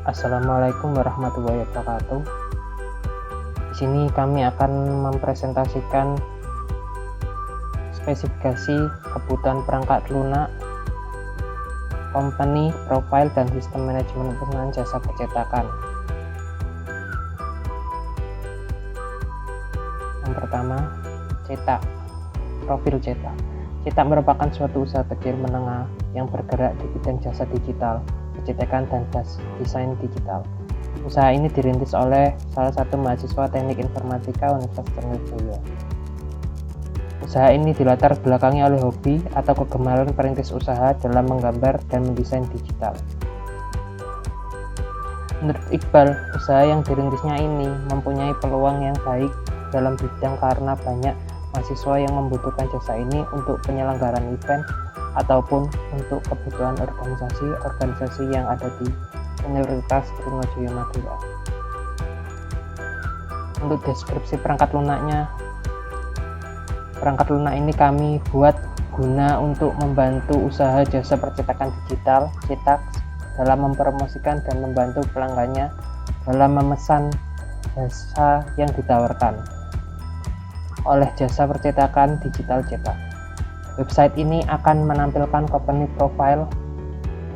Assalamualaikum warahmatullahi wabarakatuh. Di sini kami akan mempresentasikan spesifikasi kebutuhan perangkat lunak, company, profile, dan sistem manajemen penggunaan jasa percetakan. Yang pertama, cetak. Profil cetak. Cetak merupakan suatu usaha kecil menengah yang bergerak di bidang jasa digital, percetakan, dan desain digital. Usaha ini dirintis oleh salah satu mahasiswa Teknik Informatika Universitas Sriwijaya. Usaha ini dilatar belakangi oleh hobi atau kegemaran perintis usaha dalam menggambar dan mendesain digital. Menurut Iqbal, usaha yang dirintisnya ini mempunyai peluang yang baik dalam bidang karena banyak mahasiswa yang membutuhkan jasa ini untuk penyelenggaraan event ataupun untuk kebutuhan organisasi yang ada di Universitas Sriwijaya Madura. Untuk deskripsi perangkat lunaknya, perangkat lunak ini kami buat guna untuk membantu usaha jasa percetakan digital cetak dalam mempromosikan dan membantu pelanggannya dalam memesan jasa yang ditawarkan oleh jasa percetakan digital cetak. Website ini akan menampilkan company profile,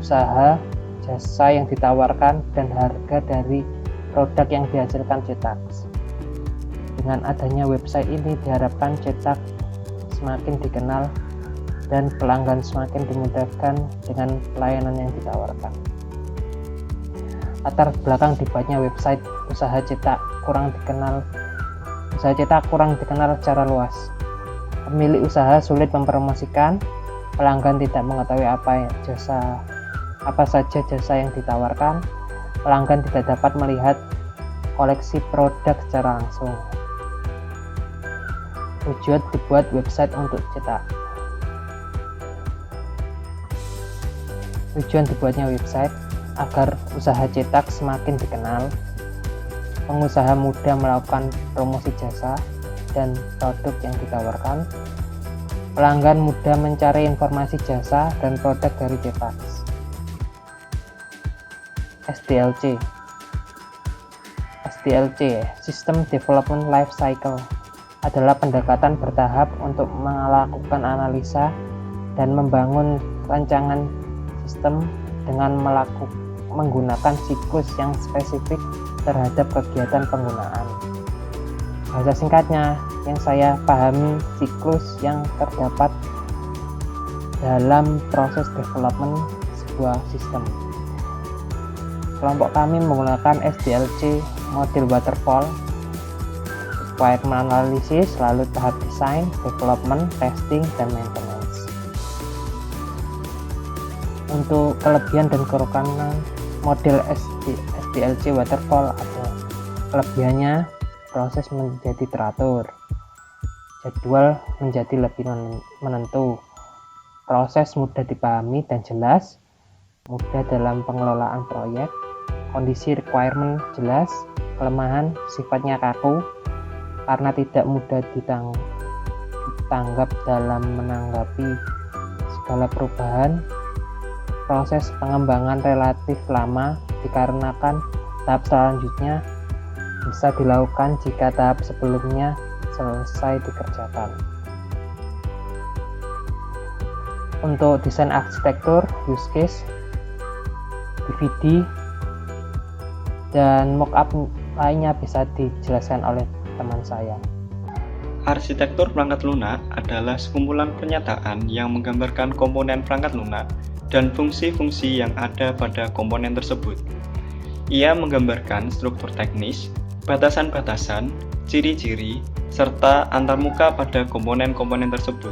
usaha, jasa yang ditawarkan, dan harga dari produk yang dihasilkan cetak. Dengan adanya website ini diharapkan cetak semakin dikenal dan pelanggan semakin dimudahkan dengan pelayanan yang ditawarkan. Latar belakang dibuatnya website usaha cetak kurang dikenal secara luas. Pemilik usaha sulit mempromosikan, pelanggan tidak mengetahui apa saja jasa yang ditawarkan, pelanggan tidak dapat melihat koleksi produk secara langsung. Tujuan dibuat website untuk cetak. Tujuan dibuatnya website agar usaha cetak semakin dikenal, pengusaha mudah melakukan promosi jasa dan produk yang ditawarkan, pelanggan mudah mencari informasi jasa dan produk dari cetak. SDLC, System Development Life Cycle, adalah pendekatan bertahap untuk melakukan analisa dan membangun rancangan sistem dengan menggunakan siklus yang spesifik terhadap kegiatan penggunaan. Bahasa singkatnya, yang saya pahami, siklus yang terdapat dalam proses development sebuah sistem. Kelompok kami menggunakan SDLC model waterfall, requirement analysis, lalu tahap desain, development, testing, dan maintenance. Untuk kelebihan dan kekurangan model SDLC waterfall ada kelebihannya: proses menjadi teratur, jadwal menjadi lebih menentu, proses mudah dipahami dan jelas, mudah dalam pengelolaan proyek, kondisi requirement jelas. Kelemahan sifatnya kaku karena tidak mudah ditanggap dalam menanggapi segala perubahan. Proses pengembangan relatif lama dikarenakan tahap selanjutnya bisa dilakukan jika tahap sebelumnya selesai dikerjakan. Untuk desain arsitektur, use case, DVD, dan mockup lainnya bisa dijelaskan oleh teman saya. Arsitektur perangkat lunak adalah sekumpulan pernyataan yang menggambarkan komponen perangkat lunak dan fungsi-fungsi yang ada pada komponen tersebut. Ia menggambarkan struktur teknis, batasan-batasan, ciri-ciri, serta antarmuka pada komponen-komponen tersebut.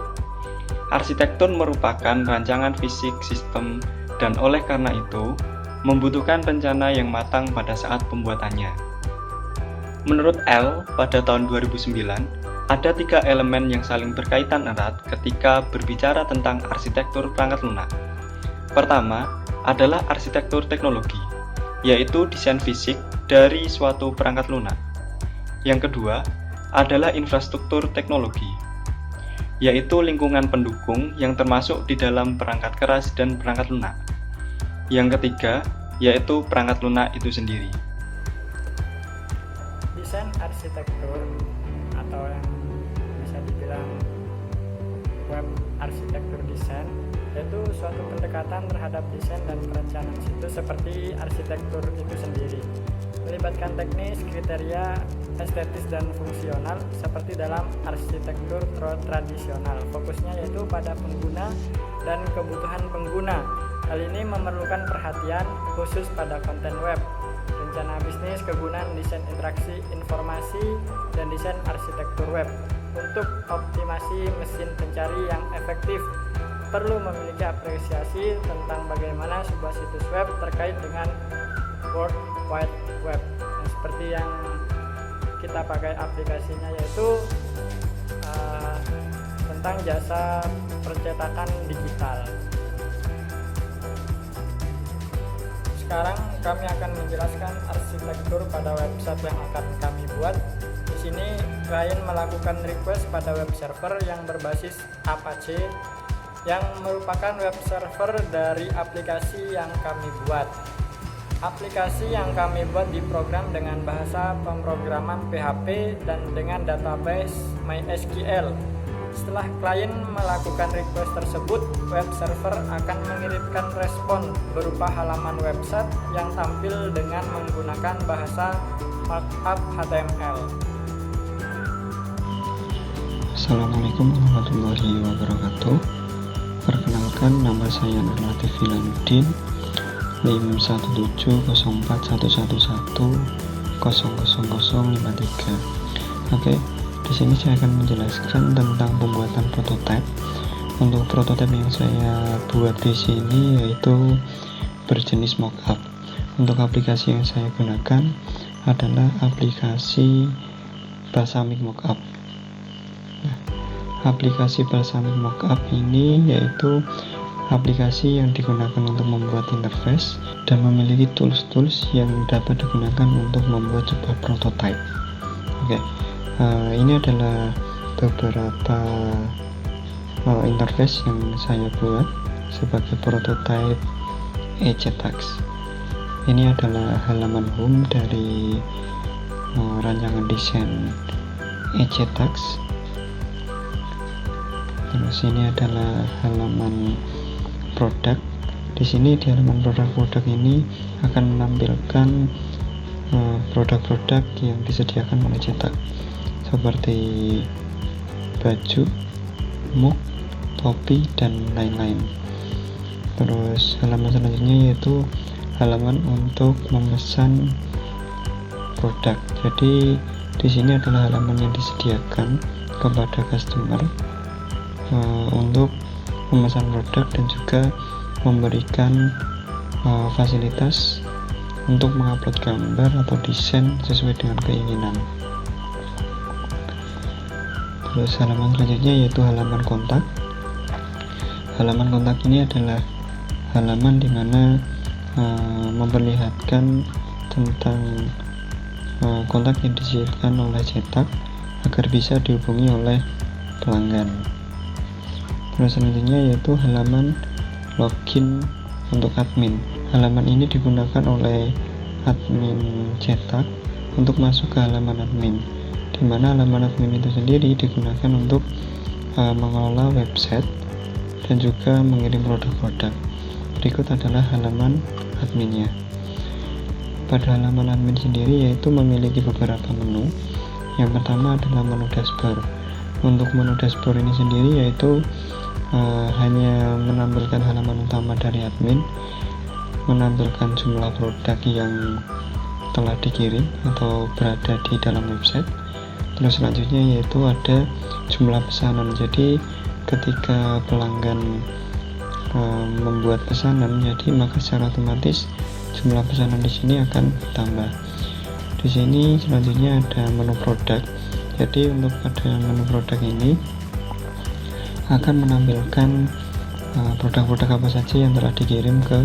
Arsitektur merupakan rancangan fisik sistem dan oleh karena itu, membutuhkan rencana yang matang pada saat pembuatannya. Menurut L, pada tahun 2009, ada 3 elemen yang saling berkaitan erat ketika berbicara tentang arsitektur perangkat lunak. Pertama adalah arsitektur teknologi, yaitu desain fisik dari suatu perangkat lunak. Yang kedua adalah infrastruktur teknologi, yaitu lingkungan pendukung yang termasuk di dalam perangkat keras dan perangkat lunak. Yang ketiga yaitu perangkat lunak itu sendiri. Desain arsitektur atau yang bisa dibilang web arsitektur desain yaitu suatu pendekatan terhadap desain dan perencanaan situs seperti arsitektur itu sendiri, melibatkan teknis, kriteria, estetis dan fungsional seperti dalam arsitektur tradisional. Fokusnya yaitu pada pengguna dan kebutuhan pengguna. Hal ini memerlukan perhatian khusus pada konten web, rencana bisnis, kegunaan desain interaksi informasi, dan desain arsitektur web. Untuk optimasi mesin pencari yang efektif, perlu memiliki apresiasi tentang bagaimana sebuah situs web terkait dengan World Wide Web. Nah, seperti yang kita pakai aplikasinya yaitu tentang jasa percetakan digital. Sekarang kami akan menjelaskan arsitektur pada website yang akan kami buat. Di sini klien melakukan request pada web server yang berbasis Apache yang merupakan web server dari aplikasi yang kami buat. Aplikasi yang kami buat diprogram dengan bahasa pemrograman PHP dan dengan database MySQL. Setelah klien melakukan request tersebut, web server akan mengirimkan respon berupa halaman website yang tampil dengan menggunakan bahasa markup HTML. Assalamualaikum warahmatullahi wabarakatuh. Perkenalkan, nama saya Nur Latif Filanuddin, NIM 1714111000053. Oke, di sini saya akan menjelaskan tentang pembuatan prototipe. Untuk prototipe yang saya buat di sini yaitu berjenis mockup. Untuk aplikasi yang saya gunakan adalah aplikasi Balsamiq Mockup. Nah, aplikasi Balsamiq Mockup ini yaitu aplikasi yang digunakan untuk membuat interface dan memiliki tools-tools yang dapat digunakan untuk membuat sebuah prototipe. Oke, ini adalah beberapa interface yang saya buat sebagai prototipe ECTax. Ini adalah halaman home dari rancangan desain ECTax. Terus ini adalah halaman produk. Di sini di halaman produk ini akan menampilkan produk-produk yang disediakan oleh cetak seperti baju, mug, topi, dan lain-lain. Terus halaman selanjutnya yaitu halaman untuk memesan produk. Jadi di sini adalah halaman yang disediakan kepada customer untuk memesan produk dan juga memberikan fasilitas untuk mengupload gambar atau desain sesuai dengan keinginan. Terus halaman selanjutnya yaitu halaman kontak. Halaman kontak ini adalah halaman di mana memperlihatkan tentang kontak yang disediakan oleh cetak agar bisa dihubungi oleh pelanggan. Terus selanjutnya yaitu halaman login untuk admin. Halaman ini digunakan oleh admin cetak untuk masuk ke halaman admin, di mana halaman admin itu sendiri digunakan untuk mengelola website dan juga mengirim produk-produk. Berikut adalah halaman adminnya. Pada halaman admin sendiri yaitu memiliki beberapa menu. Yang pertama adalah menu dashboard. Untuk menu dashboard ini sendiri yaitu hanya menampilkan halaman utama dari admin, menampilkan jumlah produk yang telah dikirim atau berada di dalam website. Terus selanjutnya yaitu ada jumlah pesanan. Jadi ketika pelanggan membuat pesanan, jadi maka secara otomatis jumlah pesanan di sini akan bertambah. Di sini selanjutnya ada menu produk. Jadi untuk pada menu produk ini akan menampilkan produk-produk apa saja yang telah dikirim ke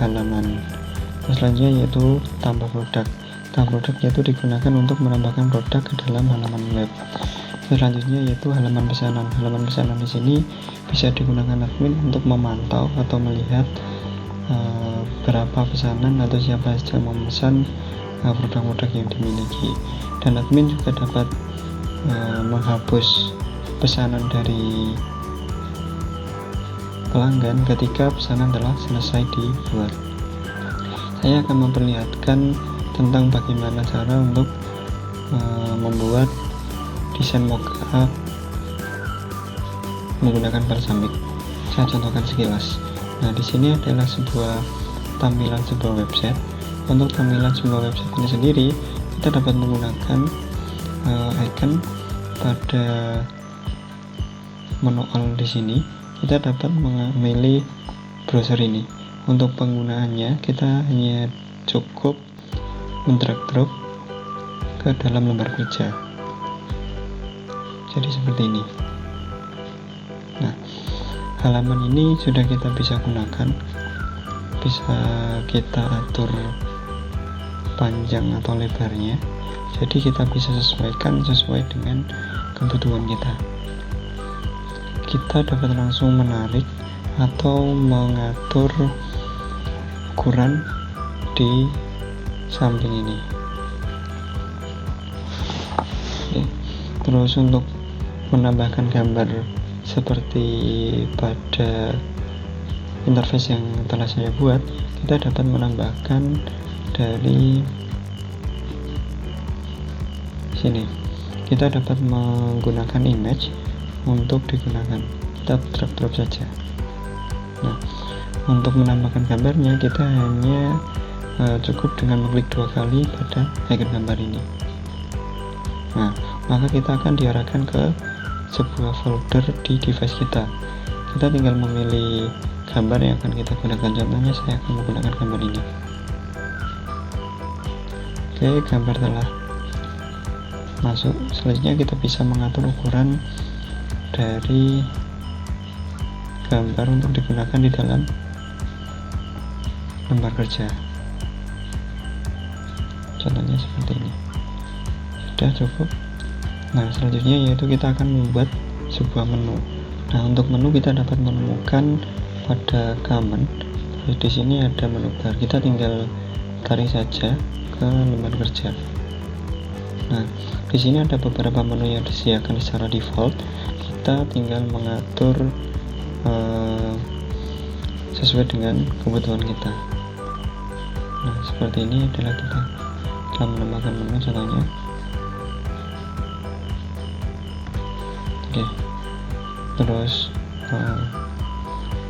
halaman. Terus selanjutnya yaitu tambah produk. Tambah produk yaitu digunakan untuk menambahkan produk ke dalam halaman web. Selanjutnya yaitu halaman pesanan. Halaman pesanan di sini bisa digunakan admin untuk memantau atau melihat berapa pesanan atau siapa saja yang memesan produk-produk yang dimiliki. Dan admin juga dapat menghapus pesanan dari pelanggan ketika pesanan telah selesai dibuat. Saya akan memperlihatkan tentang bagaimana cara untuk membuat desain mockup menggunakan Balsamiq. Saya contohkan sekilas. Nah, di sini adalah tampilan sebuah website. Untuk tampilan sebuah website ini sendiri, kita dapat menggunakan icon pada menu all di sini. Kita dapat memilih browser ini. Untuk penggunaannya, kita hanya cukup mendrag drop ke dalam lembar kerja. Jadi seperti ini. Nah, halaman ini sudah kita bisa gunakan, bisa kita atur panjang atau lebarnya, jadi kita bisa sesuaikan sesuai dengan kebutuhan kita. Kita dapat langsung menarik atau mengatur ukuran di samping ini. Oke. Terus untuk menambahkan gambar seperti pada interface yang telah saya buat, kita dapat menambahkan dari sini. Kita dapat menggunakan image untuk digunakan. Kita drag saja. Nah, untuk menambahkan gambarnya kita hanya cukup dengan mengklik 2 kali pada icon gambar ini. Nah, maka kita akan diarahkan ke sebuah folder di device kita. Kita tinggal memilih gambar yang akan kita gunakan. Contohnya saya akan menggunakan gambar ini. Oke, gambar telah masuk. Selanjutnya kita bisa mengatur ukuran dari gambar untuk digunakan di dalam lembar kerja. Contohnya seperti ini. Sudah cukup. Nah, selanjutnya yaitu kita akan membuat sebuah menu. Nah, untuk menu kita dapat menemukan pada command. Terus di sini ada menu bar. Kita tinggal tarik saja ke lembar kerja. Nah, di sini ada beberapa menu yang disediakan secara default. Kita tinggal mengatur sesuai dengan kebutuhan kita. Nah, seperti ini adalah kita telah menambahkan menu contohnya. Oke. Terus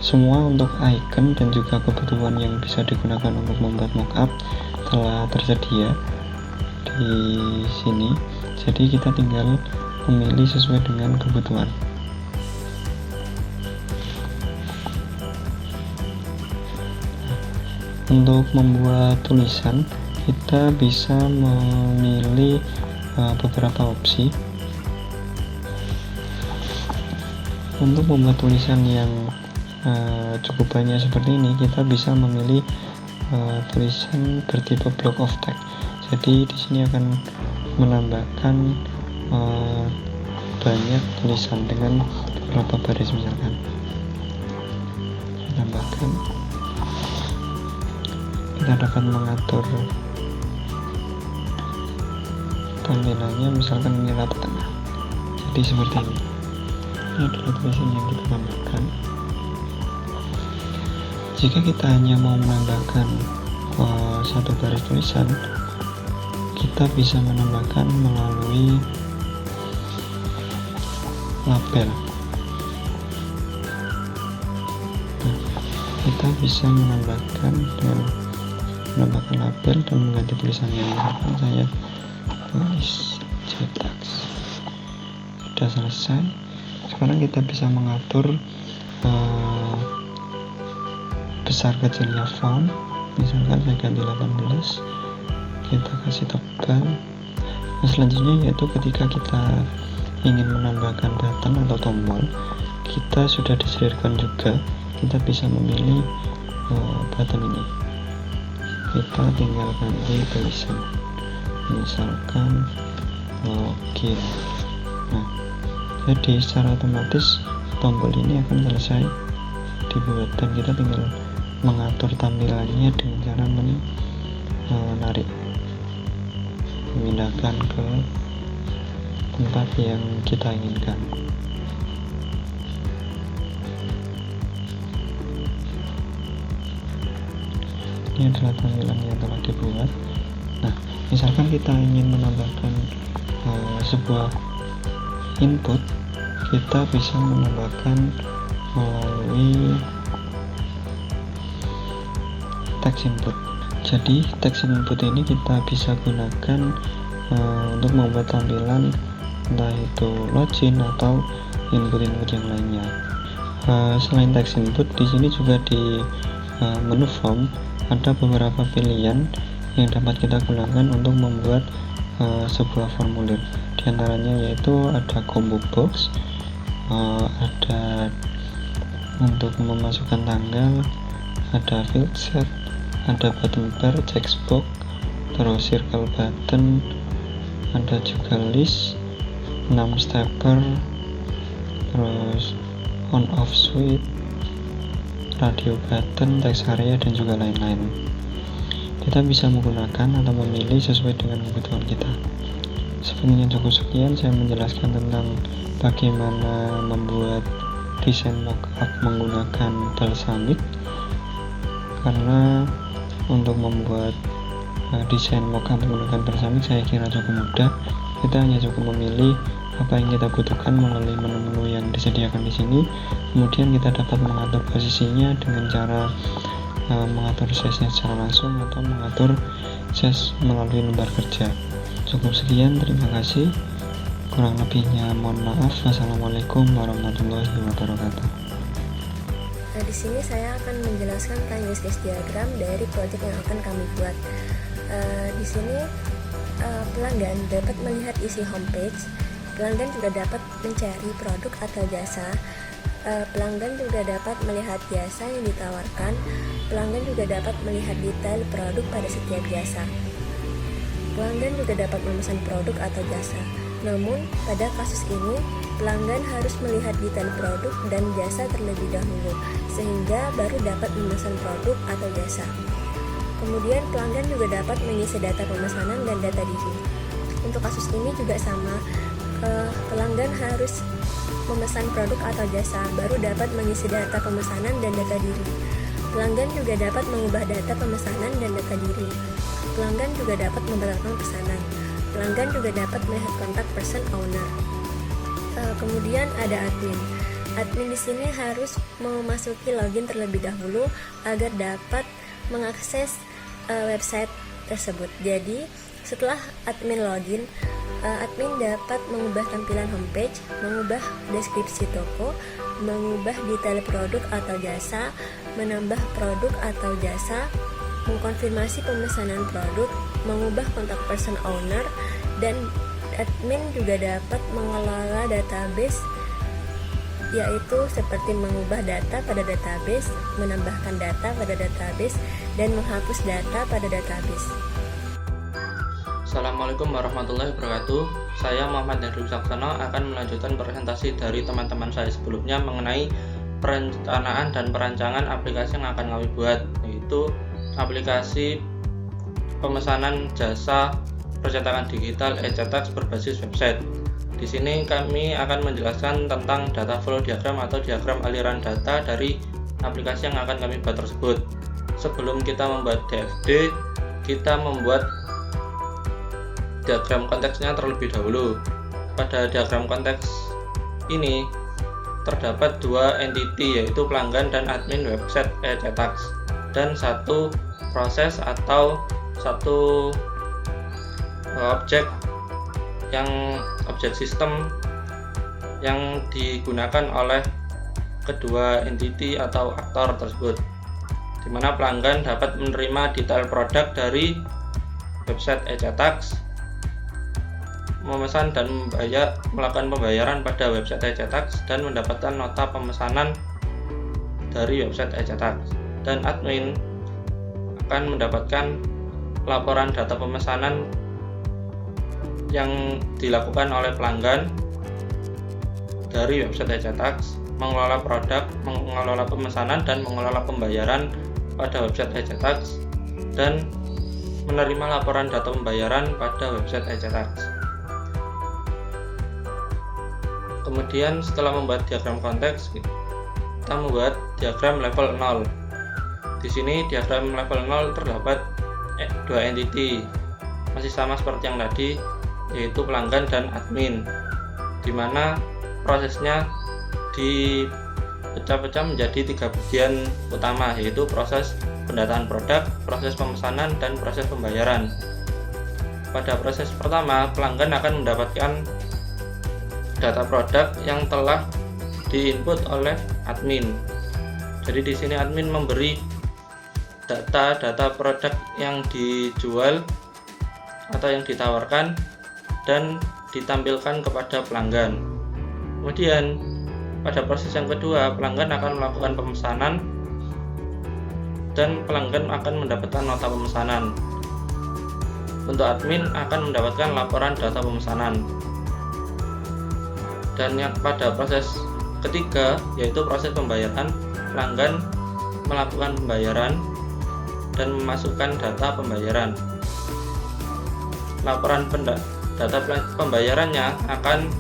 semua untuk icon dan juga kebutuhan yang bisa digunakan untuk membuat mockup telah tersedia di sini. Jadi kita tinggal memilih sesuai dengan kebutuhan. Untuk membuat tulisan, kita bisa memilih beberapa opsi. Untuk membuat tulisan yang cukup banyak seperti ini, kita bisa memilih tulisan bertipe block of text. Jadi di sini akan menambahkan banyak tulisan dengan beberapa baris misalkan. Tambahkan. Kita dapat mengatur tampilannya, misalkan ini rata tengah. Jadi seperti ini. Ini adalah tulisan yang kita tambahkan. Jika kita hanya mau menambahkan satu baris tulisan, kita bisa menambahkan melalui label. Nah, kita bisa menambahkan dengan menambahkan label dan mengganti tulisannya. Misalkan saya tulis cetak. Sudah selesai. Sekarang kita bisa mengatur besar kecilnya font. Misalkan saya ganti 18, kita kasih tebal. Nah, selanjutnya yaitu ketika kita ingin menambahkan button atau tombol, kita sudah disediakan juga. Kita bisa memilih button ini. Kita tinggal ganti tulisan, misalkan login. Nah, jadi secara otomatis tombol ini akan selesai dibuat dan kita tinggal mengatur tampilannya dengan cara menarik, memindahkan ke tempat yang kita inginkan. Ini adalah tampilan yang telah dibuat. Nah, misalkan kita ingin menambahkan sebuah input, kita bisa menambahkan melalui text input. Jadi text input ini kita bisa gunakan untuk membuat tampilan, entah itu login atau input-input yang lainnya. Selain text input, di sini juga di menu form ada beberapa pilihan yang dapat kita gunakan untuk membuat sebuah formulir. Di antaranya yaitu ada combo box, ada untuk memasukkan tanggal, ada field set, ada button bar, checkbox, terus circle button, ada juga list, 6 stepper, terus on off switch, radio button, text area, dan juga lain-lain. Kita bisa menggunakan atau memilih sesuai dengan kebutuhan kita. Sebenarnya cukup sekian saya menjelaskan tentang bagaimana membuat desain mockup menggunakan Balsamiq, karena untuk membuat desain mockup menggunakan Balsamiq saya kira cukup mudah. Kita hanya cukup memilih apa yang kita butuhkan melalui menu-menu yang disediakan di sini. Kemudian kita dapat mengatur posisinya dengan cara mengatur size-nya secara langsung atau mengatur size melalui lembar kerja. Cukup sekian, terima kasih. Kurang lebihnya mohon maaf. Wassalamualaikum warahmatullahi wabarakatuh. Nah, di sini saya akan menjelaskan tentang use case diagram dari project yang akan kami buat. Di sini pelanggan dapat melihat isi homepage, pelanggan juga dapat mencari produk atau jasa, pelanggan juga dapat melihat jasa yang ditawarkan, pelanggan juga dapat melihat detail produk pada setiap jasa. Pelanggan juga dapat memesan produk atau jasa. Namun, pada kasus ini, pelanggan harus melihat detail produk dan jasa terlebih dahulu, sehingga baru dapat memesan produk atau jasa. Kemudian, pelanggan juga dapat mengisi data pemesanan dan data diri. Untuk kasus ini juga sama, pelanggan harus memesan produk atau jasa, baru dapat mengisi data pemesanan dan data diri. Pelanggan juga dapat mengubah data pemesanan dan data diri. Pelanggan juga dapat membatalkan pesanan. Pelanggan juga dapat melihat kontak person owner. Kemudian ada admin. Admin di sini harus memasuki login terlebih dahulu agar dapat mengakses website tersebut. Jadi, setelah admin login, admin dapat mengubah tampilan homepage, mengubah deskripsi toko, mengubah detail produk atau jasa, menambah produk atau jasa, mengkonfirmasi pemesanan produk, mengubah kontak person owner, dan admin juga dapat mengelola database, yaitu seperti mengubah data pada database, menambahkan data pada database, dan menghapus data pada database. Assalamualaikum warahmatullahi wabarakatuh. Saya Muhammad Hendrik Saksono akan melanjutkan presentasi dari teman-teman saya sebelumnya mengenai perencanaan dan perancangan aplikasi yang akan kami buat, yaitu aplikasi pemesanan jasa percetakan digital e-cetak berbasis website. Di sini kami akan menjelaskan tentang data flow diagram atau diagram aliran data dari aplikasi yang akan kami buat tersebut. Sebelum kita membuat DFD, kita membuat diagram konteksnya terlebih dahulu. Pada diagram konteks ini terdapat dua entity, yaitu pelanggan dan admin website e-cetak, dan satu proses atau satu objek sistem yang digunakan oleh kedua entity atau aktor tersebut, di mana pelanggan dapat menerima detail produk dari website e-cetak, memesan dan melakukan pembayaran pada website e-cetak, dan mendapatkan nota pemesanan dari website e-cetak. Dan admin akan mendapatkan laporan data pemesanan yang dilakukan oleh pelanggan dari website e-cetak, mengelola produk, mengelola pemesanan, dan mengelola pembayaran pada website ECTax dan menerima laporan data pembayaran pada website ECTax. Kemudian setelah membuat diagram konteks, kita membuat diagram level 0. Di sini diagram level 0 terdapat dua entity, masih sama seperti yang tadi, yaitu pelanggan dan admin, di mana prosesnya dipecah-pecah menjadi 3 bagian utama, yaitu proses pendataan produk, proses pemesanan, dan proses pembayaran. Pada proses pertama, pelanggan akan mendapatkan data produk yang telah diinput oleh admin. Jadi di sini admin memberi data produk yang dijual atau yang ditawarkan dan ditampilkan kepada pelanggan. Kemudian pada proses yang kedua, pelanggan akan melakukan pemesanan dan pelanggan akan mendapatkan nota pemesanan. Untuk admin akan mendapatkan laporan data pemesanan. Dan yang pada proses ketiga, yaitu proses pembayaran, pelanggan melakukan pembayaran dan memasukkan data pembayaran. Laporan data pembayarannya akan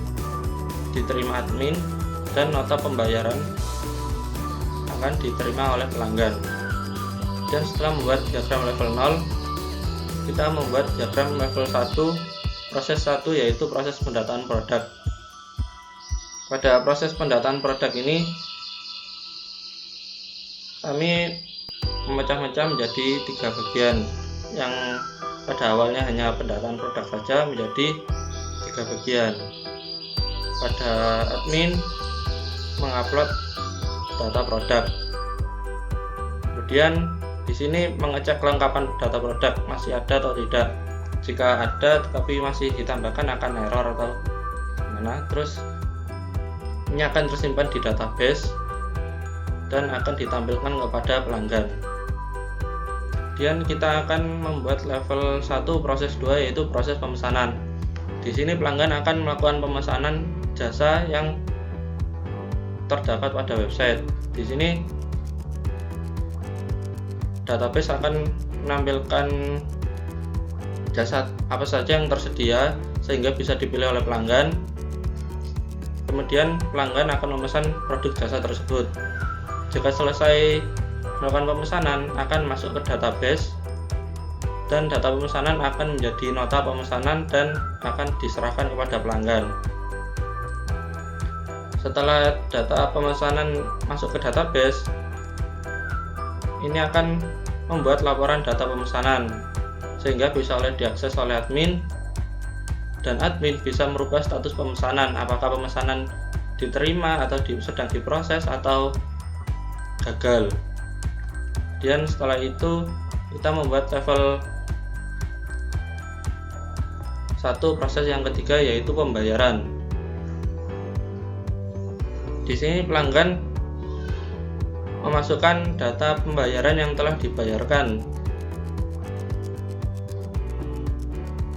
diterima admin dan nota pembayaran akan diterima oleh pelanggan. Dan setelah membuat diagram level 0, kita membuat diagram level 1, proses 1, yaitu proses pendataan produk. Pada proses pendataan produk ini, kami memecah-mecah menjadi 3 bagian, yang pada awalnya hanya pendataan produk saja menjadi 3 bagian. Pada admin mengupload data produk, kemudian di sini mengecek kelengkapan data produk masih ada atau tidak. Jika ada tetapi masih ditambahkan akan error atau gimana. Terus ini akan tersimpan di database dan akan ditampilkan kepada pelanggan. Kemudian kita akan membuat level 1 proses 2, yaitu proses pemesanan. Di sini pelanggan akan melakukan pemesanan jasa yang terdapat pada website. Di sini database akan menampilkan jasa apa saja yang tersedia sehingga bisa dipilih oleh pelanggan. Kemudian pelanggan akan memesan produk jasa tersebut. Jika selesai melakukan pemesanan, akan masuk ke database dan data pemesanan akan menjadi nota pemesanan dan akan diserahkan kepada pelanggan. Setelah data pemesanan masuk ke database, ini akan membuat laporan data pemesanan sehingga bisa diakses oleh admin, dan admin bisa merubah status pemesanan, apakah pemesanan diterima atau sedang diproses atau gagal. Dan setelah itu kita membuat level 1 proses yang ketiga, yaitu pembayaran. Di sini pelanggan memasukkan data pembayaran yang telah dibayarkan.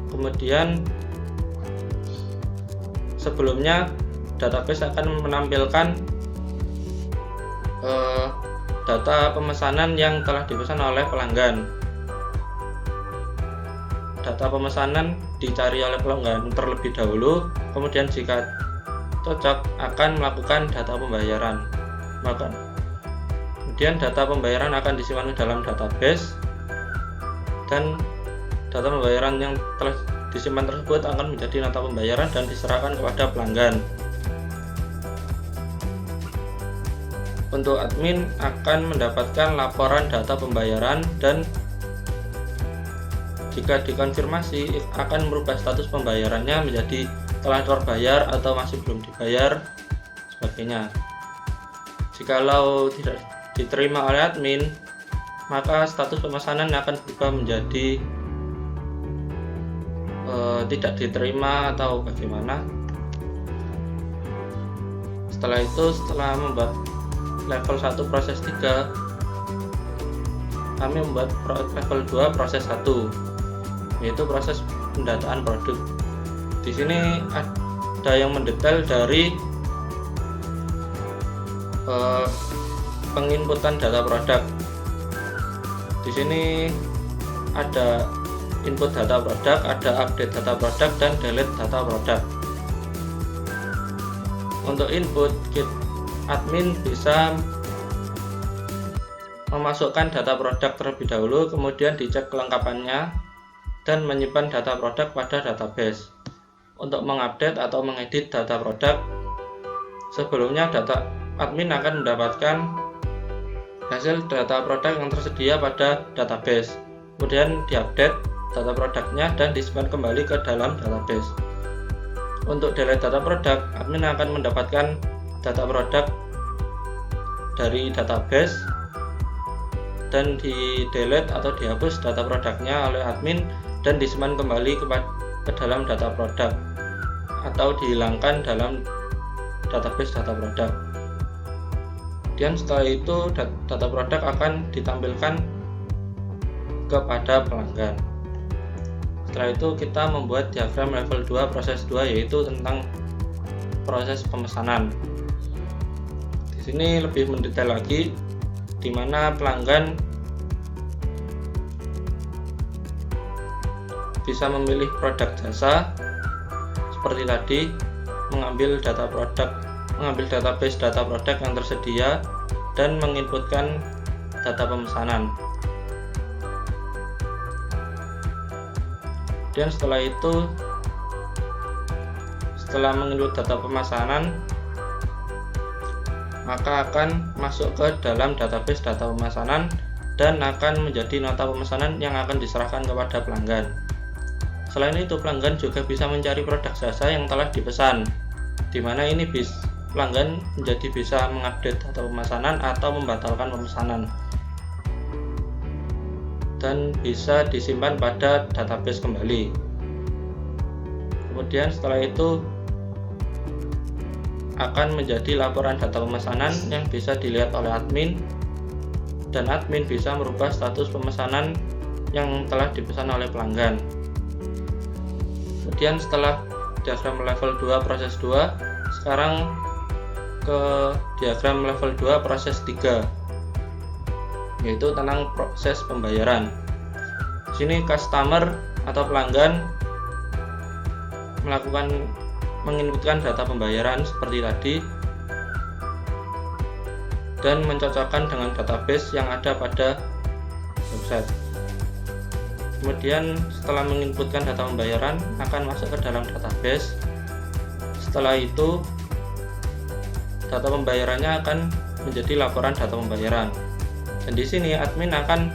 Kemudian sebelumnya database akan menampilkan data pemesanan yang telah dipesan oleh pelanggan. Data pemesanan dicari oleh pelanggan terlebih dahulu, kemudian jika cocok akan melakukan data pembayaran. Kemudian data pembayaran akan disimpan di dalam database, dan data pembayaran yang telah disimpan tersebut akan menjadi nota pembayaran dan diserahkan kepada pelanggan. Untuk admin akan mendapatkan laporan data pembayaran dan jika dikonfirmasi akan merubah status pembayarannya menjadi telah terbayar atau masih belum dibayar sebagainya. Jikalau tidak diterima oleh admin, maka status pemesanan akan berubah menjadi tidak diterima atau bagaimana. Setelah itu, setelah membuat level 1 proses 3, kami membuat level 2 proses 1, yaitu proses pendataan produk. Di sini ada yang mendetail dari penginputan data produk. Di sini ada input data produk, ada update data produk, dan delete data produk. Untuk input, admin bisa memasukkan data produk terlebih dahulu, kemudian dicek kelengkapannya, dan menyimpan data produk pada database. Untuk mengupdate atau mengedit data produk, sebelumnya admin akan mendapatkan hasil data produk yang tersedia pada database, kemudian diupdate data produknya dan disimpan kembali ke dalam database. Untuk delete data produk, admin akan mendapatkan data produk dari database dan di delete atau dihapus data produknya oleh admin dan disimpan kembali ke dalam data produk atau dihilangkan dalam database data produk. Dan setelah itu data produk akan ditampilkan kepada pelanggan. Setelah itu kita membuat diagram level 2 proses 2, yaitu tentang proses pemesanan. Di sini lebih mendetail lagi, di mana pelanggan bisa memilih produk jasa seperti tadi, mengambil database data produk yang tersedia dan menginputkan data pemesanan. Dan setelah itu, setelah menginput data pemesanan, maka akan masuk ke dalam database data pemesanan dan akan menjadi nota pemesanan yang akan diserahkan kepada pelanggan. Selain itu, pelanggan juga bisa mencari produk jasa yang telah dipesan, di mana ini pelanggan menjadi bisa mengupdate data pemesanan atau membatalkan pemesanan, dan bisa disimpan pada database kembali. Kemudian setelah itu akan menjadi laporan data pemesanan yang bisa dilihat oleh admin, dan admin bisa merubah status pemesanan yang telah dipesan oleh pelanggan. Kemudian setelah diagram level 2 proses 2, sekarang ke diagram level 2 proses 3, yaitu tentang proses pembayaran. Di sini customer atau pelanggan menginputkan data pembayaran seperti tadi dan mencocokkan dengan database yang ada pada website. Kemudian setelah menginputkan data pembayaran akan masuk ke dalam database. Setelah itu data pembayarannya akan menjadi laporan data pembayaran. Dan di sini admin akan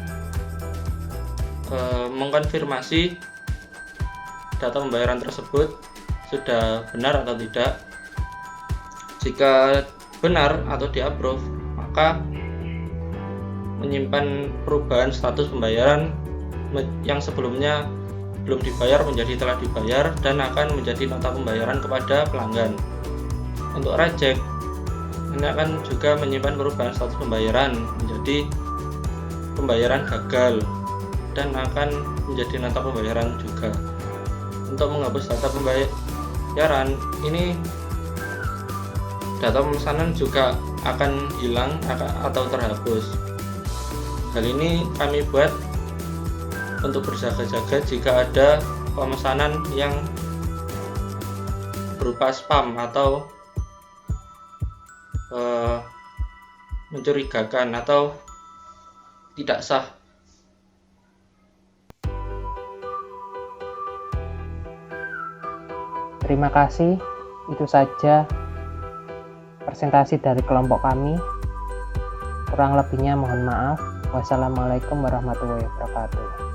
mengkonfirmasi data pembayaran tersebut sudah benar atau tidak. Jika benar atau di-approve, maka menyimpan perubahan status pembayaran yang sebelumnya belum dibayar menjadi telah dibayar dan akan menjadi nota pembayaran kepada pelanggan. Untuk reject, ini akan juga menyimpan perubahan status pembayaran menjadi pembayaran gagal dan akan menjadi nota pembayaran juga. Untuk menghapus data pembayaran, ini data pemesanan juga akan hilang atau terhapus. Hal ini kami buat untuk berjaga-jaga jika ada pemesanan yang berupa spam atau mencurigakan atau tidak sah. Terima kasih, itu saja presentasi dari kelompok kami. Kurang lebihnya mohon maaf. Wassalamualaikum warahmatullahi wabarakatuh.